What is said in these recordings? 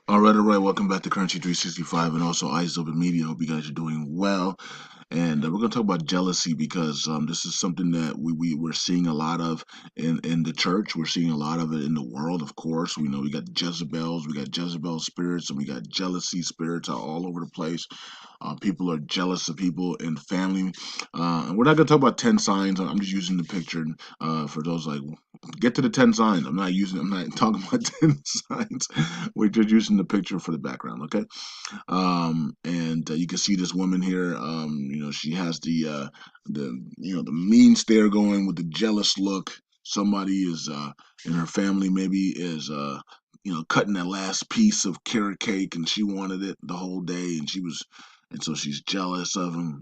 All right. Welcome back to Currency 365 and also Eyes Open Media. Hope you guys are doing well. And we're going to talk about jealousy because this is something that we're seeing a lot of in the church. We're seeing a lot of it in the world, of course. We know we got Jezebels, we got Jezebel spirits, and we got jealousy spirits all over the place. People are jealous of people in family. And we're not going to talk about 10 signs. I'm just using the picture for those like, get to the 10 signs. I'm not talking about 10 signs. We're just using the picture for the background, okay? And you can see this woman here. She has the mean stare going with the jealous look. Somebody is in her family maybe is cutting that last piece of carrot cake, and she wanted it the whole day, and so she's jealous of them.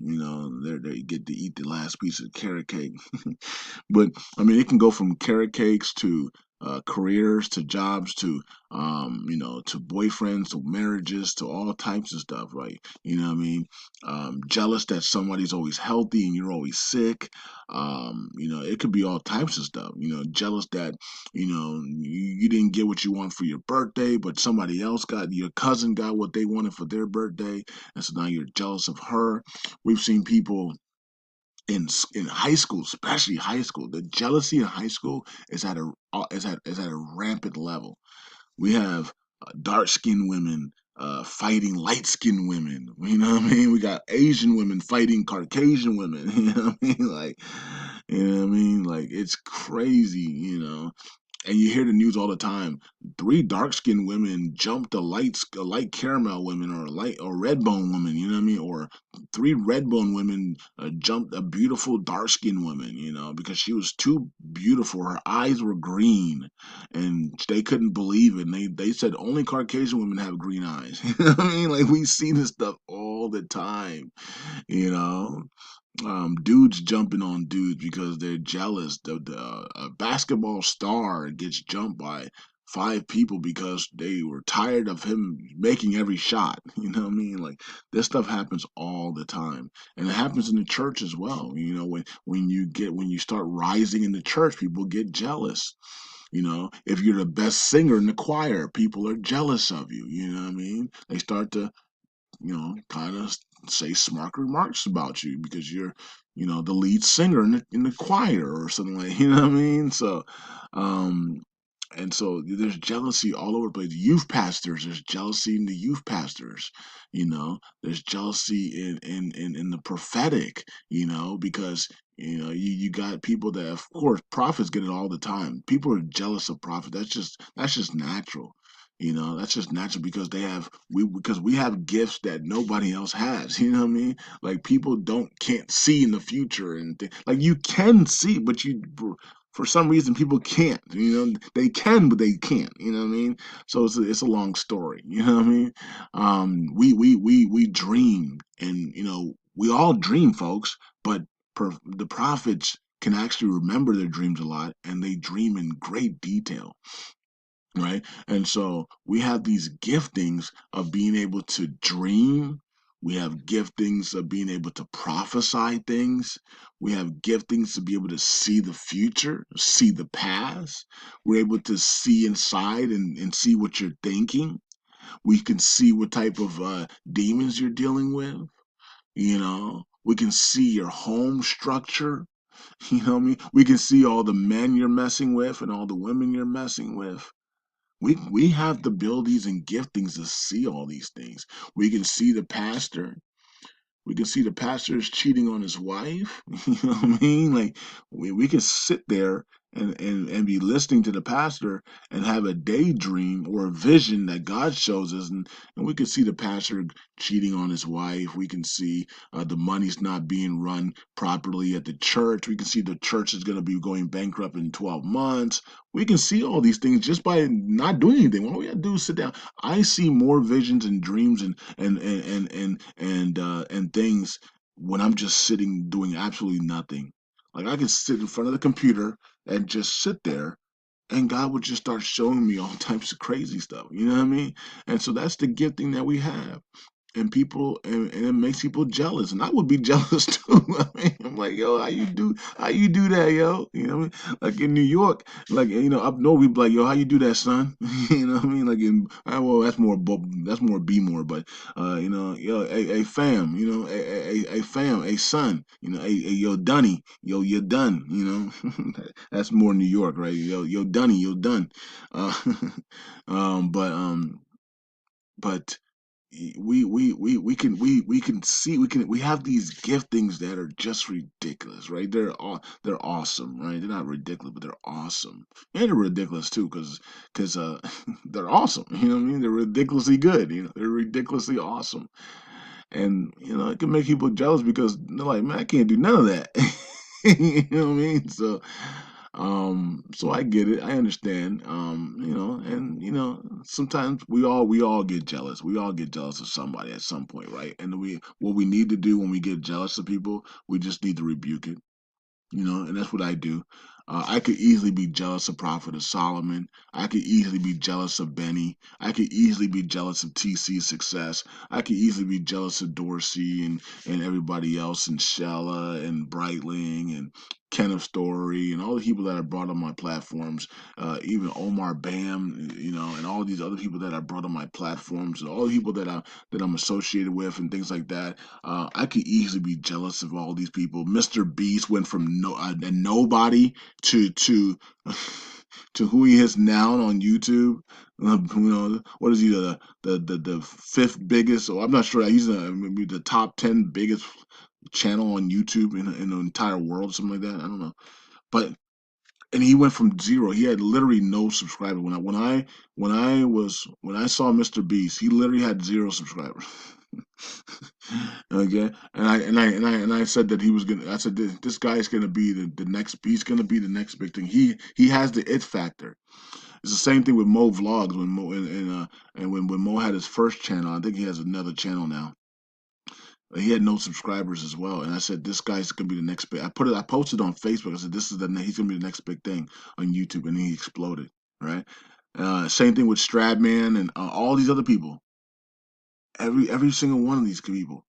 They get to eat the last piece of carrot cake. But I mean, it can go from carrot cakes to careers to jobs to to boyfriends to marriages to all types of stuff, right? You know what I mean? Jealous that somebody's always healthy and you're always sick. It could be all types of stuff. Jealous that you didn't get what you want for your birthday, but somebody else got your cousin got what they wanted for their birthday, and so now you're jealous of her. We've seen people in high school, especially high school. The jealousy in high school is at a rampant level. We have dark skinned women fighting light skinned women. You know what I mean? We got Asian women fighting Caucasian women. You know what I mean? Like it's crazy. And you hear the news all the time. Three dark skinned women jumped a light caramel woman or a light or red bone woman. You know what I mean? Or three red bone women jumped a beautiful dark skinned woman. Because she was too beautiful. Her eyes were green, and they couldn't believe it. And they said only Caucasian women have green eyes. You know what I mean? Like we see this stuff all the time. You know dudes jumping on dudes because they're jealous. A basketball star gets jumped by five people because they were tired of him making every shot. You know what I mean? Like this stuff happens all the time, and it happens in the church as well. When you start rising in the church, people get jealous. If you're the best singer in the choir, people are jealous of you. You know what I mean? They start to kind of say smart remarks about you because you're, the lead singer in the choir or something like, what I mean? Um, and so there's jealousy all over the place. Youth pastors, there's jealousy in the youth pastors. There's jealousy in the prophetic. Because you got people that, of course, prophets get it all the time. People are jealous of prophets. That's just natural. That's just natural because we have gifts that nobody else has. You know what I mean? Like people can't see in the future like you can see, but for some reason people can't. They can but they can't. You know what I mean? So it's a long story. You know what I mean? We dream, and we all dream, folks, but the prophets can actually remember their dreams a lot, and they dream in great detail, right? And so we have these giftings of being able to dream. We have giftings of being able to prophesy things. We have giftings to be able to see the future, see the past. We're able to see inside and see what you're thinking. We can see what type of demons you're dealing with. We can see your home structure. You know what I mean? We can see all the men you're messing with and all the women you're messing with. We have the abilities and giftings to see all these things. We can see the pastor. We can see the pastor is cheating on his wife. You know what I mean? Like we can sit there and be listening to the pastor and have a daydream or a vision that God shows us, and we can see the pastor cheating on his wife. We can see the money's not being run properly at the church. We can see the church is going to be going bankrupt in 12 months. We can see all these things just by not doing anything. All we have to do is sit down. I see more visions and dreams and things when I'm just sitting doing absolutely nothing. Like I can sit in front of the computer and just sit there, and God would just start showing me all types of crazy stuff. You know what I mean? And so that's the gifting that we have. and people and it makes people jealous, and I would be jealous too. I mean, I'm like, yo, how you do that, yo? You know what I mean? Like in New York, like up north, we be like, yo, how you do that, son? You know what I mean? Like well, that's more B more, but yo, a fam, a fam, a son, a yo dunny, yo, you're done, that's more New York, right? Yo dunny, yo done. uh, but but we can see we have these giftings that are just ridiculous, right? They're awesome, right? They're not ridiculous, but they're awesome, and they're ridiculous too, because they're awesome. You know what I mean? They're ridiculously good. They're ridiculously awesome, and it can make people jealous because they're like, man, I can't do none of that. You know what I mean? So I get it. I understand. And sometimes we all get jealous. We all get jealous of somebody at some point, right? And what we need to do when we get jealous of people, we just need to rebuke it, and that's what I do. I could easily be jealous of Prophet of Solomon. I could easily be jealous of Benny. I could easily be jealous of TC's success. I could easily be jealous of Dorsey and everybody else, and Shella and Breitling and Kenneth Story and all the people that I brought on my platforms, even Omar Bam, and all these other people that I brought on my platforms, and all the people that I'm associated with, and things like that. I could easily be jealous of all these people. Mr. Beast went from a nobody to to who he is now on YouTube. What is he, the fifth biggest? Or I'm not sure. He's maybe the top 10 biggest channel on YouTube in the entire world, something like that. I don't know, but and he went from zero. He had literally no subscribers. When I saw Mr. Beast, he literally had zero subscribers. Okay, and I said that he was gonna. I said this guy is gonna be the next. He's gonna be the next big thing. He has the it factor. It's the same thing with Mo Vlogs when Mo and when Mo had his first channel. I think he has another channel now. He had no subscribers as well, and I said this guy's gonna be the next big. I posted on Facebook. I said this is he's gonna be the next big thing on YouTube, and he exploded. Right. Same thing with Stradman and all these other people. Every single one of these people.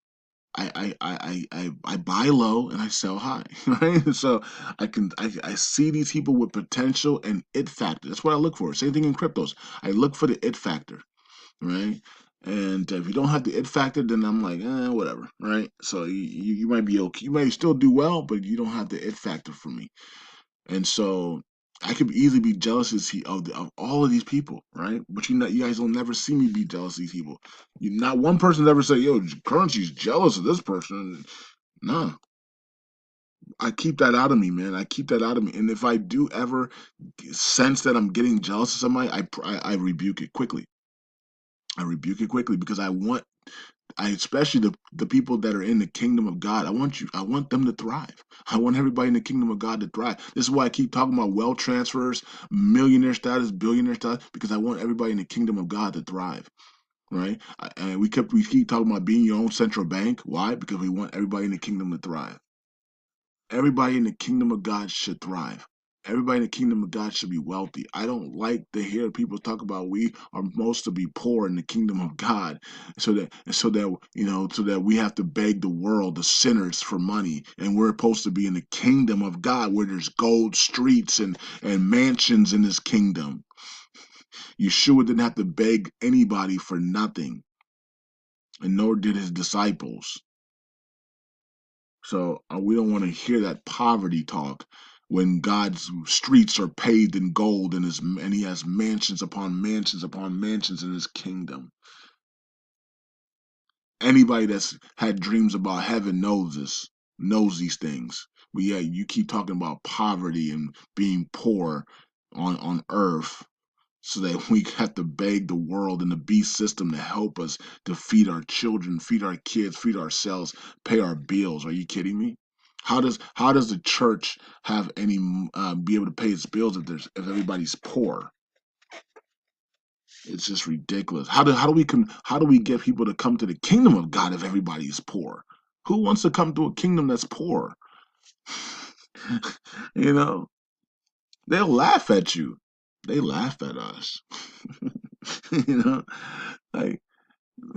I buy low and I sell high, right? So I see these people with potential and it factor. That's what I look for. Same thing in cryptos. I look for the it factor, right? And if you don't have the it factor, then I'm like, whatever, right? So you might be okay. You might still do well, but you don't have the it factor for me. And so I could easily be jealous of all of these people, right? But you guys will never see me be jealous of these people. Not one person ever say, "Yo, Currency's jealous of this person." Nah, I keep that out of me, man. I keep that out of me. And if I do ever sense that I'm getting jealous of somebody, I rebuke it quickly. I rebuke it quickly because I especially the people that are in the kingdom of God. I want them to thrive. I want everybody in the kingdom of God to thrive. This is why I keep talking about wealth transfers, millionaire status, billionaire status, because I want everybody in the kingdom of God to thrive. Right? And we keep talking about being your own central bank. Why? Because we want everybody in the kingdom to thrive. Everybody in the kingdom of God should thrive. Everybody in the kingdom of God should be wealthy. I don't like to hear people talk about we are supposed to be poor in the kingdom of God, so that we have to beg the world, the sinners, for money, and we're supposed to be in the kingdom of God where there's gold streets and mansions in His kingdom. Yeshua didn't have to beg anybody for nothing, and nor did His disciples. So we don't want to hear that poverty talk when God's streets are paved in gold and He has mansions upon mansions upon mansions in His kingdom. Anybody that's had dreams about heaven knows this, knows these things. But yeah, you keep talking about poverty and being poor on earth so that we have to beg the world and the beast system to help us to feed our children, feed our kids, feed ourselves, pay our bills. Are you kidding me? How does the church have any be able to pay its bills if everybody's poor? It's just ridiculous. How do we get people to come to the kingdom of God if everybody is poor? Who wants to come to a kingdom that's poor? you know, they'll laugh at you. They laugh at us. you know, like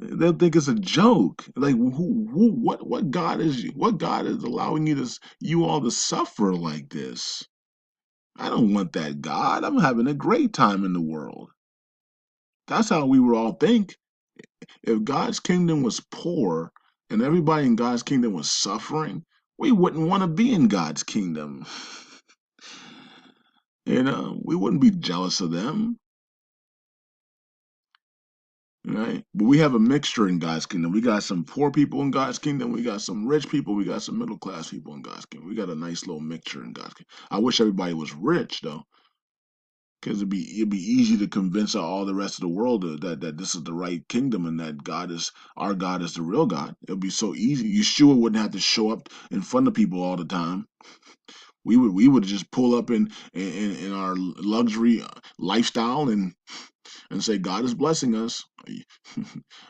They'll think it's a joke. Like what God is allowing you all to suffer like this? I don't want that God. I'm having a great time in the world. That's how we would all think. If God's kingdom was poor and everybody in God's kingdom was suffering, we wouldn't want to be in God's kingdom. We wouldn't be jealous of them, right? But we have a mixture in God's kingdom. We got some poor people in God's kingdom. We got some rich people. We got some middle class people in God's kingdom. We got a nice little mixture in God's kingdom. I wish everybody was rich though, because it'd be easy to convince all the rest of the world that this is the right kingdom and that our God is the real God. It'd be so easy. Yeshua wouldn't have to show up in front of people all the time. We would just pull up in our luxury lifestyle and say God is blessing us.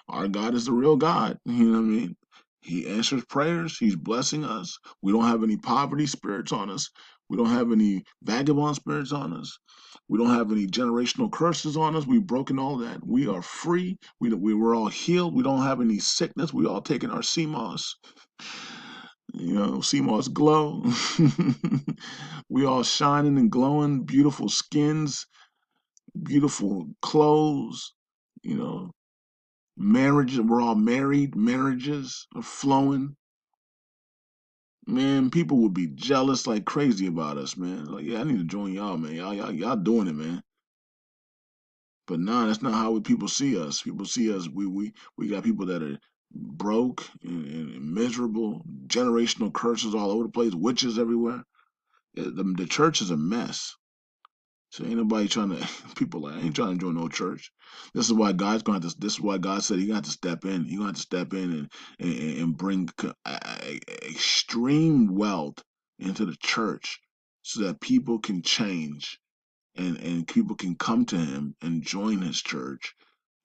Our God is the real God. You know what I mean? He answers prayers. He's blessing us. We don't have any poverty spirits on us. We don't have any vagabond spirits on us. We don't have any generational curses on us. We've broken all that. We are free. We're all healed. We don't have any sickness. We all taking our CMOS. CMOS glow. We all shining and glowing. Beautiful skins. Beautiful clothes. You know, marriages, we're all married, marriages are flowing. Man, people would be jealous like crazy about us, man. Like, yeah, I need to join y'all, man. Y'all doing it, man. But nah, that's not how people see us. People see us, we got people that are broke and miserable, generational curses all over the place, witches everywhere. The church is a mess. So ain't nobody trying to. People like I ain't trying to join no church. This is why God's going to. This is why God said He got to step in. He got to step in and bring extreme wealth into the church, so that people can change and people can come to Him and join His church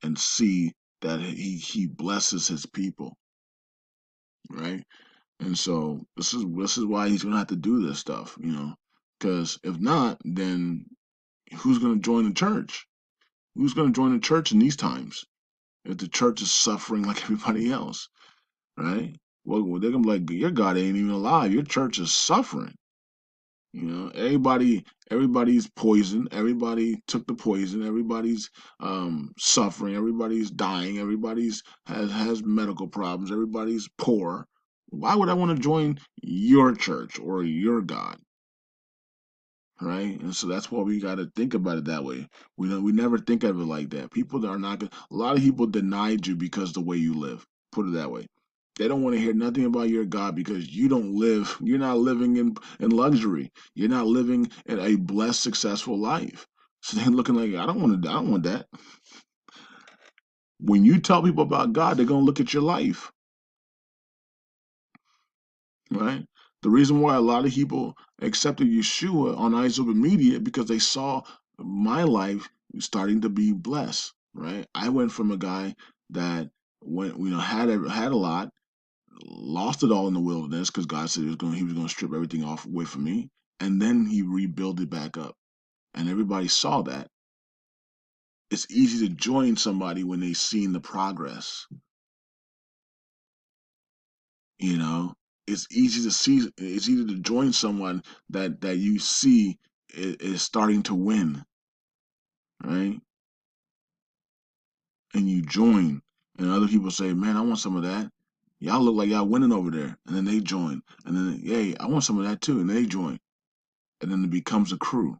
and see that He blesses His people, right? And so this is why He's going to have to do this stuff, because if not, then who's going to join the church? Who's going to join the church in these times if the church is suffering like everybody else, right? Well, they're going to be like, your God ain't even alive. Your church is suffering. Everybody's poisoned. Everybody took the poison. Everybody's suffering. Everybody's dying. Everybody's has medical problems. Everybody's poor. Why would I want to join your church or your God? Right? And so that's why we got to think about it that way. We never think of it like that. People that are not gonna, a lot of people denied you because the way you live. Put it that way. They don't want to hear nothing about your God because you don't live. You're not living in luxury. You're not living in a blessed, successful life. So they're looking like I don't want to. I don't want that. When you tell people about God, they're gonna look at your life. Right? The reason why a lot of people accepted Yeshua on Eyes Open Media because they saw my life starting to be blessed. Right? I went from a guy that went, had a lot, lost it all in the wilderness because God said he was going to strip everything off away from me, and then He rebuilt it back up, and everybody saw that. It's easy to join somebody when they've seen the progress. You know, it's easy to see. It's easy to join someone that you see is starting to win, right? And you join, and other people say, "Man, I want some of that. Y'all look like y'all winning over there." And then they join, and then, "Hey, I want some of that too," and they join, and then it becomes a crew,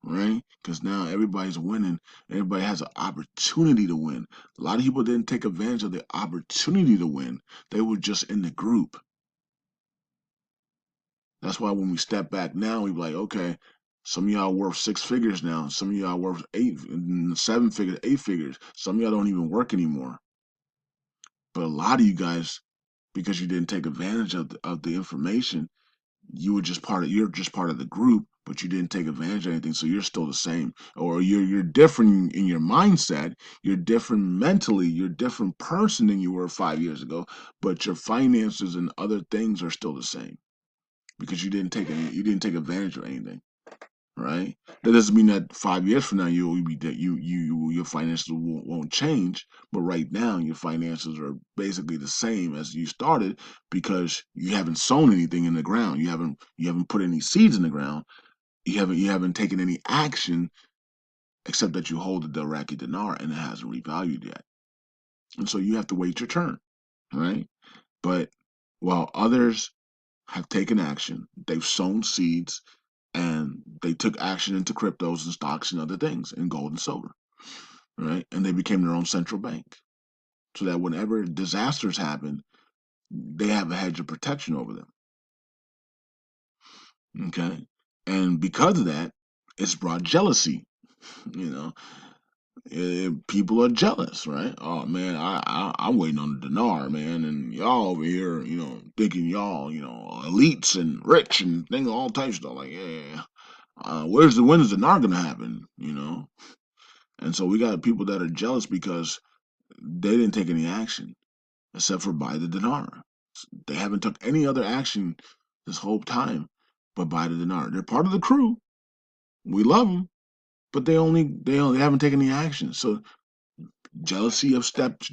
right? Because now everybody's winning. Everybody has an opportunity to win. A lot of people didn't take advantage of the opportunity to win. They were just in the group. That's why when we step back now, we be like, okay, some of y'all worth six figures now. Some of y'all worth seven figures, eight figures. Some of y'all don't even work anymore. But a lot of you guys, because you didn't take advantage of the information, you're just part of the group, but you didn't take advantage of anything. So you're still the same, or you're different in your mindset. You're different mentally. You're a different person than you were 5 years ago. But your finances and other things are still the same because you didn't take advantage of anything, right? That doesn't mean that 5 years from now you'll be that your finances won't change, but right now your finances are basically the same as you started because you haven't sown anything in the ground. You haven't put any seeds in the ground. You haven't taken any action except that you hold the Iraqi dinar and it hasn't revalued yet. And so you have to wait your turn, right? But while others have taken action, they've sown seeds and they took action into cryptos and stocks and other things and gold and silver, right? And they became their own central bank so that whenever disasters happen, they have a hedge of protection over them, okay? And because of that, it's brought jealousy, you know. People are jealous, right? Oh man, I'm waiting on the dinar, man, and y'all over here, thinking y'all, elites and rich and things, all types of stuff. Like, yeah, when's the dinar gonna happen? And so we got people that are jealous because they didn't take any action except for buy the dinar. They haven't took any other action this whole time, but buy the dinar. They're part of the crew. We love them, but they haven't taken any action. So jealousy stepped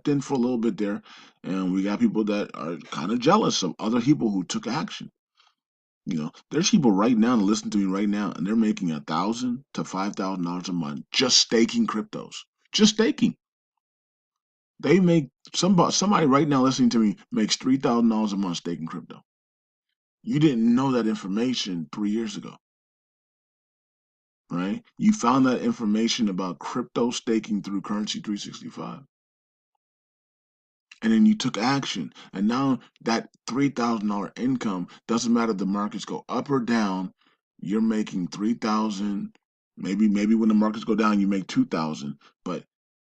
in for a little bit there, and we got people that are kind of jealous of other people who took action. There's people right now that listen to me right now, and they're making $1,000 to $5,000 a month just staking cryptos. Just staking. They make somebody right now listening to me makes $3,000 a month staking crypto. You didn't know that information 3 years ago, right? You found that information about crypto staking through Currency 365. And then you took action. And now that $3,000 income doesn't matter if the markets go up or down, you're making 3,000. Maybe when the markets go down, you make 2,000, but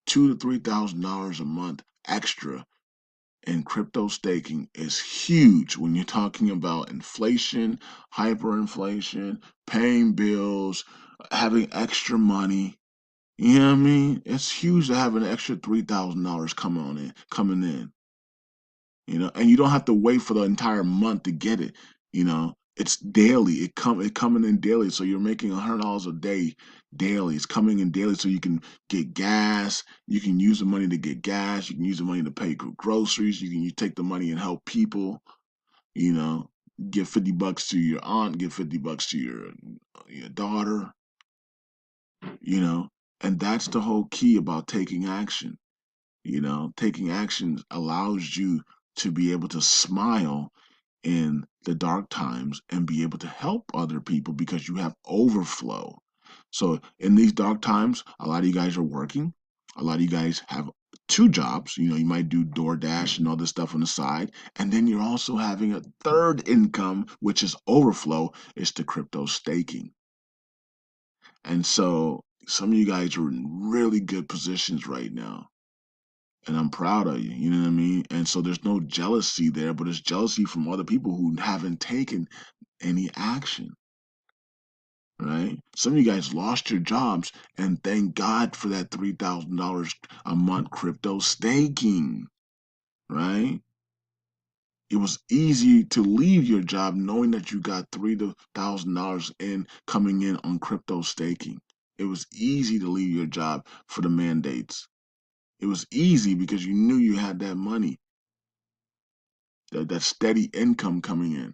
$2,000 to $3,000 a month extra in crypto staking is huge when you're talking about inflation, hyperinflation, paying bills, having extra money. You know what I mean? It's huge to have an extra $3,000 coming in. And you don't have to wait for the entire month to get it. It's daily. It coming in daily. So you're making $100 a day daily. It's coming in daily, so you can get gas. You can use the money to get gas. You can use the money to pay groceries. You take the money and help people. You know, give $50 to your aunt. Give $50 to your daughter. And that's the whole key about taking action. Taking action allows you to be able to smile in the dark times and be able to help other people because you have overflow. So in these dark times, a lot of you guys are working. A lot of you guys have two jobs. You might do DoorDash and all this stuff on the side. And then you're also having a third income, which is overflow, is the crypto staking. And so some of you guys are in really good positions right now, and I'm proud of you. You know what I mean? And so there's no jealousy there, but it's jealousy from other people who haven't taken any action, right? Some of you guys lost your jobs, and thank God for that $3,000 a month crypto staking, right? It was easy to leave your job knowing that you got $3,000 in coming in on crypto staking. It was easy to leave your job for the mandates. It was easy because you knew you had that money, that steady income coming in.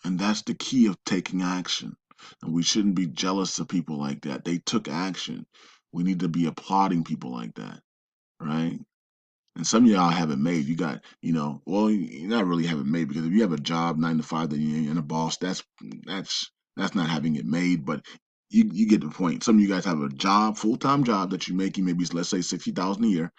And that's the key of taking action. And we shouldn't be jealous of people like that. They took action. We need to be applauding people like that, right? And some of y'all have it made. You got, well, you not really have it made, because if you have a job 9 to 5, then you're a boss. That's not having it made, but you get the point. Some of you guys have a job, full-time job that you're making maybe, let's say, 60,000 a year.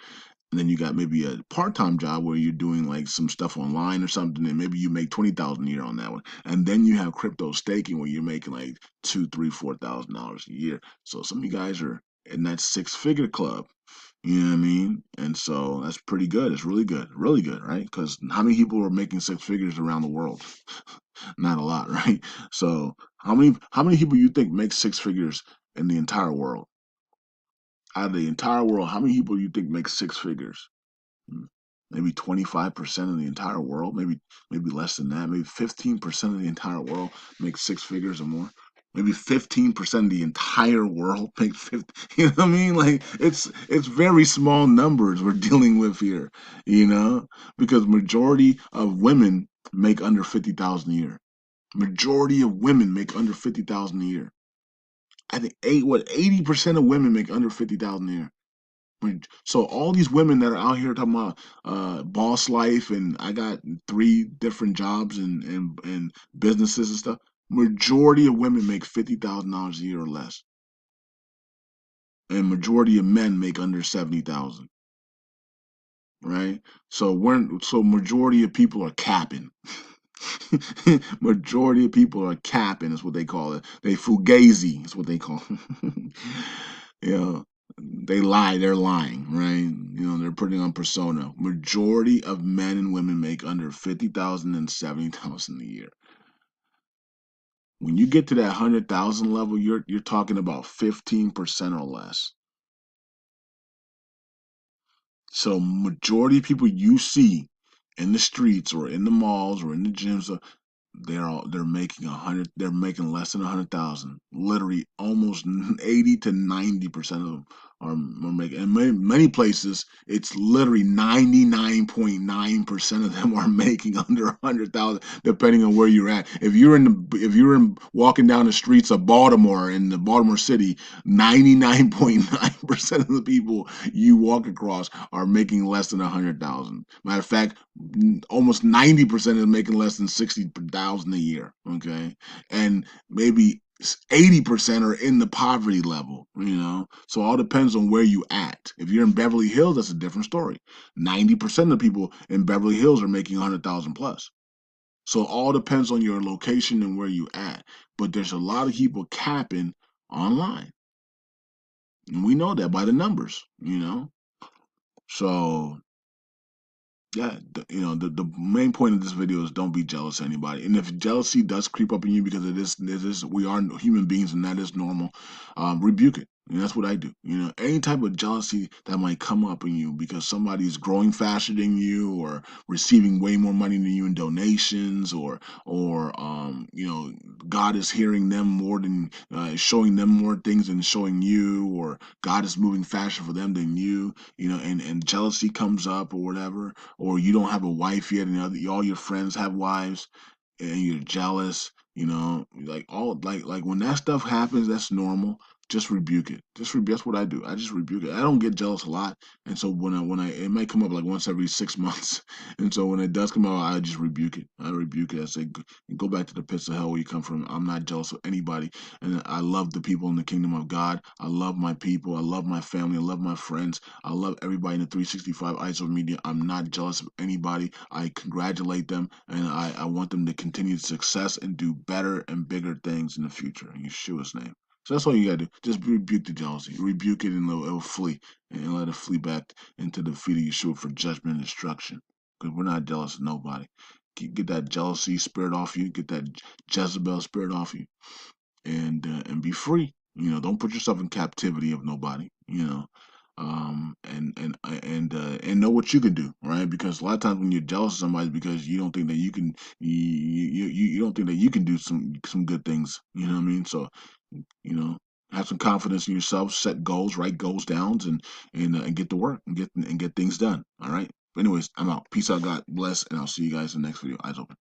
And then you got maybe a part-time job where you're doing like some stuff online or something, and maybe you make 20,000 a year on that one. And then you have crypto staking where you're making like two, three, $4,000 a year. So some of you guys are in that six-figure club. You know what I mean? And so that's pretty good. It's really good, right? Because how many people are making six figures around the world? Not a lot, right? So how many people you think make six figures in the entire world? Out of the entire world, how many people you think make six figures? Hmm. maybe 25% of the entire world, maybe less than that, maybe 15% of the entire world makes six figures or more. Maybe 15% of the entire world make 50, you know what I mean? Like it's very small numbers we're dealing with here, you know, because majority of women make under 50,000 a year. Majority of women make under 50,000 a year. I think 80% of women make under 50,000 a year. So all these women that are out here talking about boss life, and I got three different jobs and businesses and stuff. Majority of women make $50,000 a year or less, and majority of men make under 70,000. Right? So majority of people are capping. Majority of people are capping is what they call it. They fugazi is what they call it. You know, they lie, they're lying, right? You know, they're putting on persona. Majority of men and women make under 50,000 and 70,000 a year. When you get to that 100,000 level, you're talking about 15% or less. So majority of people you see in the streets or in the malls or in the gyms, they're making 100. They're making less than 100,000. Literally, almost 80 to 90% of them are making. And many places, it's literally 99.9% of them are making under 100,000, depending on where you're at. If you're in walking down the streets of Baltimore in the Baltimore city, 99.9% of the people you walk across are making less than 100,000. Matter of fact, almost 90% is making less than 60,000 a year. Okay, and maybe 80% are in the poverty level. You know, so all depends on where you at. If you're in Beverly Hills, that's a different story. 90% of the people in Beverly Hills are making 100,000 plus. So all depends on your location and where you at. But there's a lot of people capping online, and we know that by the numbers. You know, so yeah, the main point of this video is don't be jealous of anybody. And if jealousy does creep up in you, because it is we are human beings and that is normal, rebuke it. And that's what I do. You know, any type of jealousy that might come up in you because somebody's growing faster than you, or receiving way more money than you in donations, or God is hearing them more than showing them more things than showing you, or God is moving faster for them than you. You know, and jealousy comes up or whatever, or you don't have a wife yet, and all your friends have wives, and you're jealous. You know, like all like when that stuff happens, that's normal. Just rebuke it. That's what I do. I just rebuke it. I don't get jealous a lot, and so when I it might come up like once every 6 months, and so when it does come out, I just rebuke it. I rebuke it. I say, go back to the pits of hell where you come from. I'm not jealous of anybody, and I love the people in the kingdom of God. I love my people. I love my family. I love my friends. I love everybody in the 365 ISO media. I'm not jealous of anybody. I congratulate them, and I want them to continue success and do better and bigger things in the future in Yeshua's name. So that's all you gotta do. Just rebuke the jealousy. Rebuke it, and it'll flee. And let it flee back into the feet of Yeshua for judgment and destruction. Because we're not jealous of nobody. Get that jealousy spirit off you. Get that Jezebel spirit off you, and be free. You know, don't put yourself in captivity of nobody. You know, and know what you can do, right? Because a lot of times when you're jealous of somebody, because you don't think that you can, you don't think that you can do some good things. You know what I mean? So, have some confidence in yourself, set goals, write goals down, and get to work and get things done. All right. But anyways, I'm out. Peace out, God bless, and I'll see you guys in the next video. Eyes open.